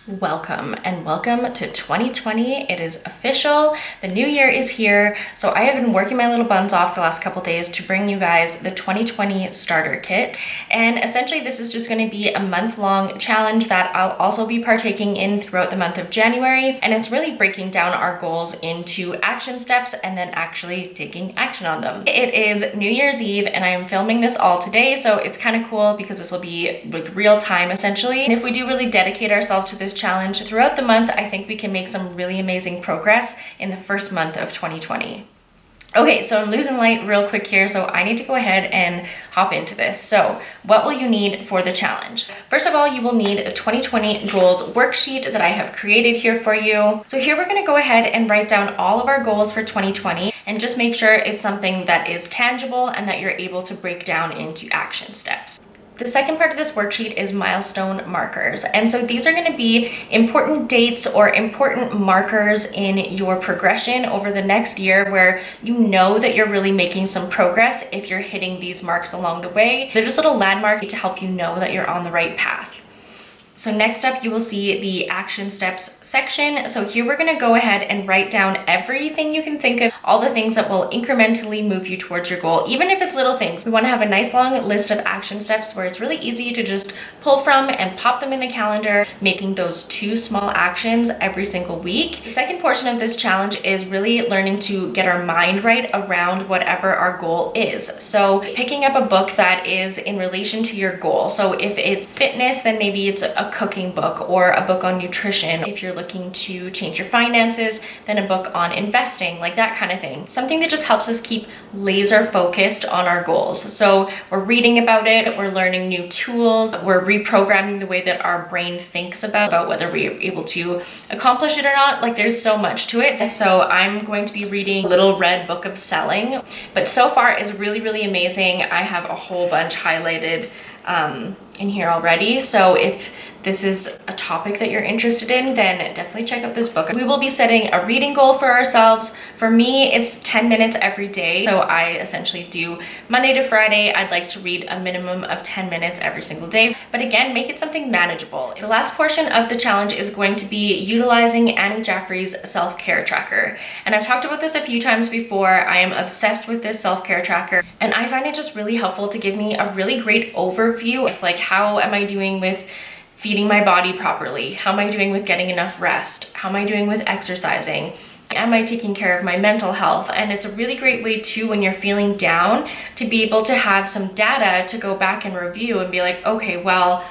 Welcome and welcome to 2020. It is official. The new year is here. So I have been working my little buns off the last couple days to bring you guys the 2020 Starter Kit. And essentially this is just going to be a month-long challenge that I'll also be partaking in throughout the month of January. And it's really breaking down our goals into action steps and then actually taking action on them. It is New Year's Eve and I am filming this all today. So it's kind of cool because this will be like real time essentially. And if we do really dedicate ourselves to this challenge throughout the month, I think we can make some really amazing progress in the first month of 2020. Okay, so I'm losing light real quick here, so I need to go ahead and hop into this. So what will you need for the challenge? First of all, you will need a 2020 goals worksheet that I have created here for you. So here we're gonna go ahead and write down all of our goals for 2020 and just make sure it's something that is tangible and that you're able to break down into action steps. The second part of this worksheet is milestone markers. And so these are going to be important dates or important markers in your progression over the next year where you know that you're really making some progress if you're hitting these marks along the way. They're just little landmarks to help you know that you're on the right path. So next up, you will see the action steps section. So here we're gonna go ahead and write down everything you can think of, all the things that will incrementally move you towards your goal, even if it's little things. We wanna have a nice long list of action steps where it's really easy to just pull from and pop them in the calendar, making those 2 small actions every single week. The second portion of this challenge is really learning to get our mind right around whatever our goal is. So picking up a book that is in relation to your goal. So if it's fitness, then maybe it's a cooking book or a book on nutrition. If you're looking to change your finances, then a book on investing, like that kind of thing. Something that just helps us keep laser focused on our goals. So we're reading about it, we're learning new tools, we're reprogramming the way that our brain thinks about whether we're able to accomplish it or not. Like there's so much to it. So I'm going to be reading Little Red Book of Selling, but so far is really, really amazing. I have a whole bunch highlighted in here already. So if this is a topic that you're interested in, then definitely check out this book. We will be setting a reading goal for ourselves. For me, it's 10 minutes every day. So I essentially do Monday to Friday. I'd like to read a minimum of 10 minutes every single day. But again, make it something manageable. The last portion of the challenge is going to be utilizing Annie Jeffrey's self-care tracker. And I've talked about this a few times before. I am obsessed with this self-care tracker. And I find it just really helpful to give me a really great overview of like, how am I doing with feeding my body properly? How am I doing with getting enough rest? How am I doing with exercising? Am I taking care of my mental health? And it's a really great way too, when you're feeling down, to be able to have some data to go back and review and be like, okay, well,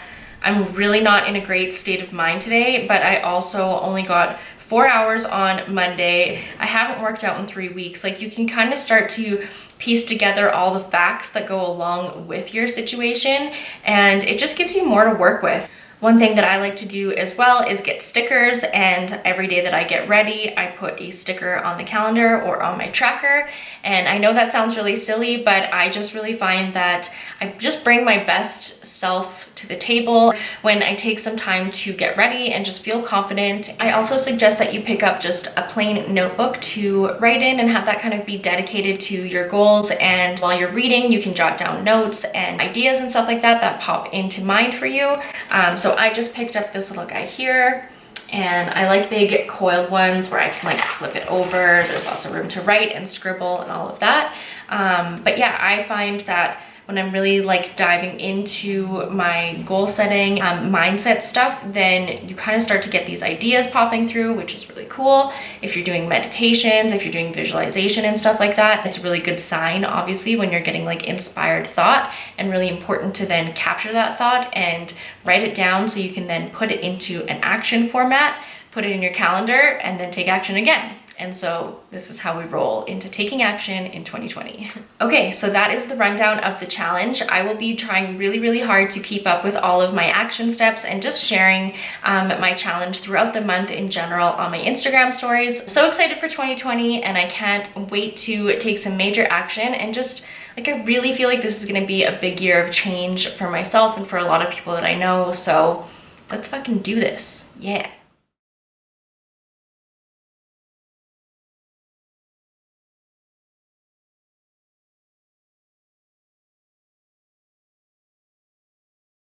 I'm really not in a great state of mind today, but I also only got 4 hours on Monday. I haven't worked out in 3 weeks. Like you can kind of start to piece together all the facts that go along with your situation, and it just gives you more to work with. One thing that I like to do as well is get stickers, and every day that I get ready, I put a sticker on the calendar or on my tracker. And I know that sounds really silly, but I just really find that I just bring my best self to the table when I take some time to get ready and just feel confident. I also suggest that you pick up just a plain notebook to write in and have that kind of be dedicated to your goals. And while you're reading, you can jot down notes and ideas and stuff like that that pop into mind for you. So I just picked up this little guy here. And I like big coiled ones where I can like flip it over. There's lots of room to write and scribble and all of that. But yeah, I find that when I'm really like diving into my goal setting, mindset stuff, then you kind of start to get these ideas popping through, which is really cool. If you're doing meditations, if you're doing visualization and stuff like that, it's a really good sign, obviously, when you're getting like inspired thought, and really important to then capture that thought and write it down so you can then put it into an action format, put it in your calendar, and then take action again. And so this is how we roll into taking action in 2020. Okay, so that is the rundown of the challenge. I will be trying really, really hard to keep up with all of my action steps and just sharing my challenge throughout the month in general on my Instagram stories. So excited for 2020, and I can't wait to take some major action and just like, I really feel like this is gonna be a big year of change for myself and for a lot of people that I know. So let's fucking do this. Yeah.